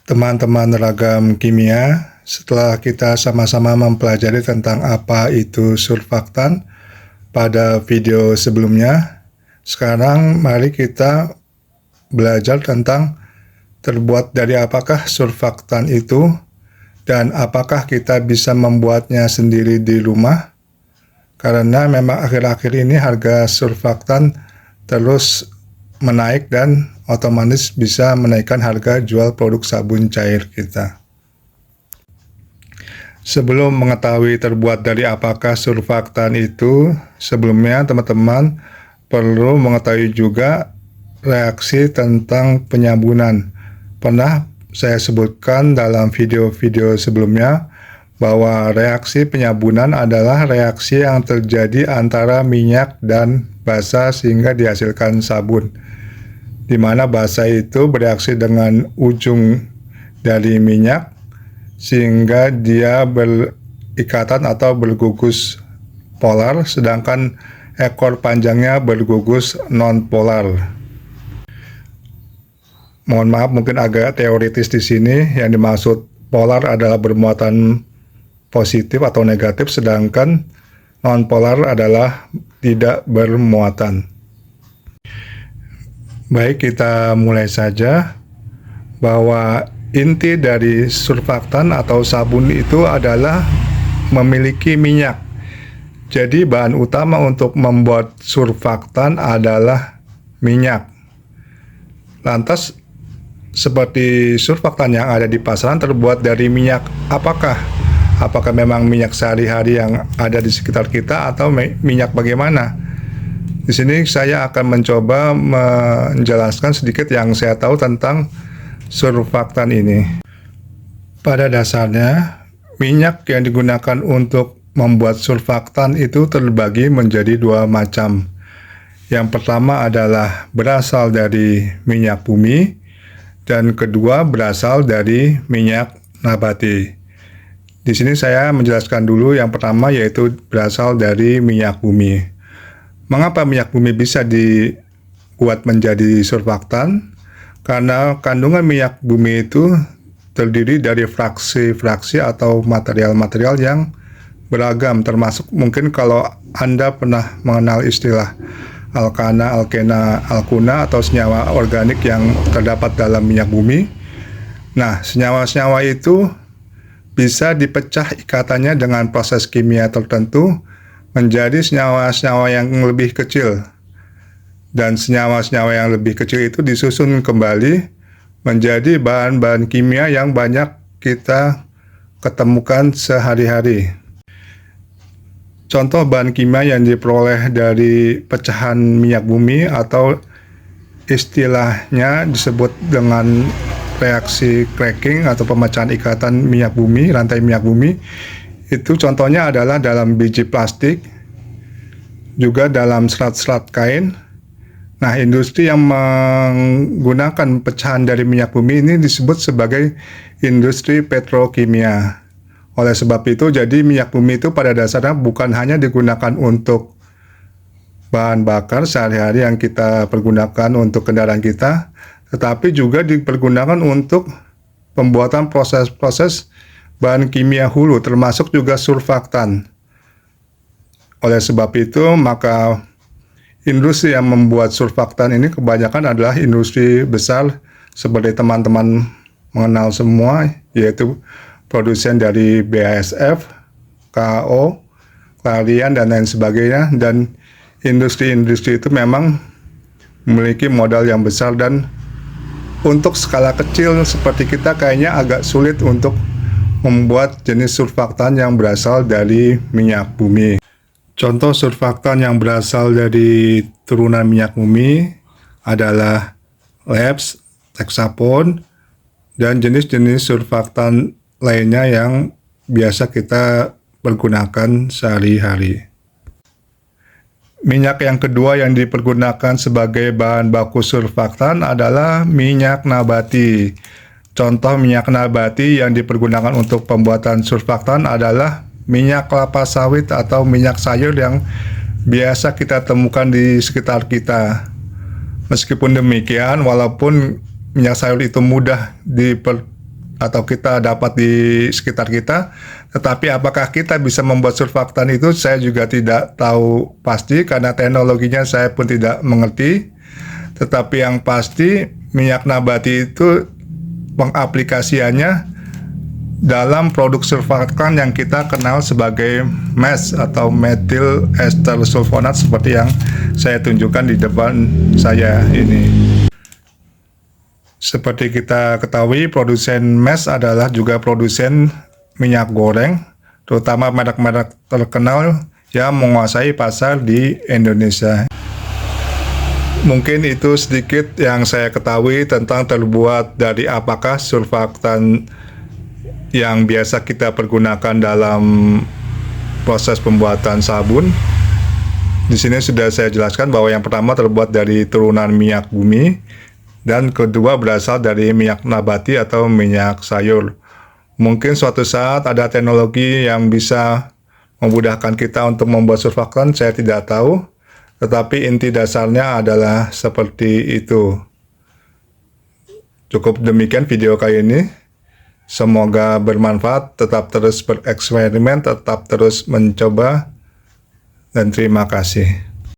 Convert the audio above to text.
Teman-teman ragam kimia, setelah kita sama-sama mempelajari tentang apa itu surfaktan pada video sebelumnya, sekarang mari kita belajar tentang terbuat dari apakah surfaktan itu dan apakah kita bisa membuatnya sendiri di rumah. Karena memang akhir-akhir ini harga surfaktan terus menaik dan otomatis bisa menaikkan harga jual produk sabun cair kita. Sebelum mengetahui terbuat dari apakah surfaktan itu, sebelumnya teman-teman perlu mengetahui juga reaksi tentang penyabunan. Pernah saya sebutkan dalam video-video sebelumnya bahwa reaksi penyabunan adalah reaksi yang terjadi antara minyak dan basa sehingga dihasilkan sabun, di mana basa itu bereaksi dengan ujung dari minyak sehingga dia berikatan atau bergugus polar, sedangkan ekor panjangnya bergugus non-polar. Mohon maaf, mungkin agak teoritis di sini. Yang dimaksud polar adalah bermuatan positif atau negatif, sedangkan non-polar adalah tidak bermuatan. Baik, kita mulai saja. Bahwa inti dari surfaktan atau sabun itu adalah memiliki minyak. Jadi bahan utama untuk membuat surfaktan adalah minyak. Lantas, seperti surfaktan yang ada di pasaran terbuat dari minyak apakah? Apakah memang minyak sehari-hari yang ada di sekitar kita atau minyak bagaimana? Di sini saya akan mencoba menjelaskan sedikit yang saya tahu tentang surfaktan ini. Pada dasarnya, minyak yang digunakan untuk membuat surfaktan itu terbagi menjadi dua macam. Yang pertama adalah berasal dari minyak bumi, dan kedua berasal dari minyak nabati. Di sini saya menjelaskan dulu yang pertama, yaitu berasal dari minyak bumi. Mengapa minyak bumi bisa dibuat menjadi surfaktan? Karena kandungan minyak bumi itu terdiri dari fraksi-fraksi atau material-material yang beragam, termasuk mungkin kalau Anda pernah mengenal istilah alkana, alkena, alkuna atau senyawa organik yang terdapat dalam minyak bumi. Nah, senyawa-senyawa itu bisa dipecah ikatannya dengan proses kimia tertentu menjadi senyawa-senyawa yang lebih kecil. Dan senyawa-senyawa yang lebih kecil itu disusun kembali menjadi bahan-bahan kimia yang banyak kita ketemukan sehari-hari. Contoh bahan kimia yang diperoleh dari pecahan minyak bumi atau istilahnya disebut dengan reaksi cracking atau pemecahan ikatan minyak bumi, rantai minyak bumi, itu contohnya adalah dalam biji plastik, juga dalam serat-serat kain. Nah, industri yang menggunakan pecahan dari minyak bumi ini disebut sebagai industri petrokimia. Oleh sebab itu, jadi minyak bumi itu pada dasarnya bukan hanya digunakan untuk bahan bakar sehari-hari yang kita pergunakan untuk kendaraan kita, tetapi juga dipergunakan untuk pembuatan proses-proses bahan kimia hulu, termasuk juga surfaktan. Oleh sebab itu, maka industri yang membuat surfaktan ini kebanyakan adalah industri besar seperti teman-teman mengenal semua, yaitu produsen dari BASF, KO, Clariant, dan lain sebagainya. Dan industri-industri itu memang memiliki modal yang besar, dan untuk skala kecil seperti kita kayaknya agak sulit untuk membuat jenis surfaktan yang berasal dari minyak bumi. Contoh surfaktan yang berasal dari turunan minyak bumi adalah Labs, Texapon, dan jenis-jenis surfaktan lainnya yang biasa kita pergunakan sehari-hari. Minyak yang kedua yang dipergunakan sebagai bahan baku surfaktan adalah minyak nabati. Contoh minyak nabati yang dipergunakan untuk pembuatan surfaktan adalah minyak kelapa sawit atau minyak sayur yang biasa kita temukan di sekitar kita. Meskipun demikian, walaupun minyak sayur itu mudah atau kita dapat di sekitar kita. Tetapi apakah kita bisa membuat surfaktan itu, saya juga tidak tahu pasti karena teknologinya saya pun tidak mengerti. Tetapi yang pasti minyak nabati itu pengaplikasiannya dalam produk surfaktan yang kita kenal sebagai MES atau methyl ester sulfonat seperti yang saya tunjukkan di depan saya ini. Seperti kita ketahui, produsen MES adalah juga produsen minyak goreng, terutama merek-merek terkenal yang menguasai pasar di Indonesia. Mungkin itu sedikit yang saya ketahui tentang terbuat dari apakah surfaktan yang biasa kita pergunakan dalam proses pembuatan sabun. Di sini sudah saya jelaskan bahwa yang pertama terbuat dari turunan minyak bumi dan kedua berasal dari minyak nabati atau minyak sayur. Mungkin suatu saat ada teknologi yang bisa memudahkan kita untuk membuat surfaktan, saya tidak tahu. Tetapi inti dasarnya adalah seperti itu. Cukup demikian video kali ini. Semoga bermanfaat, tetap terus bereksperimen, tetap terus mencoba, dan terima kasih.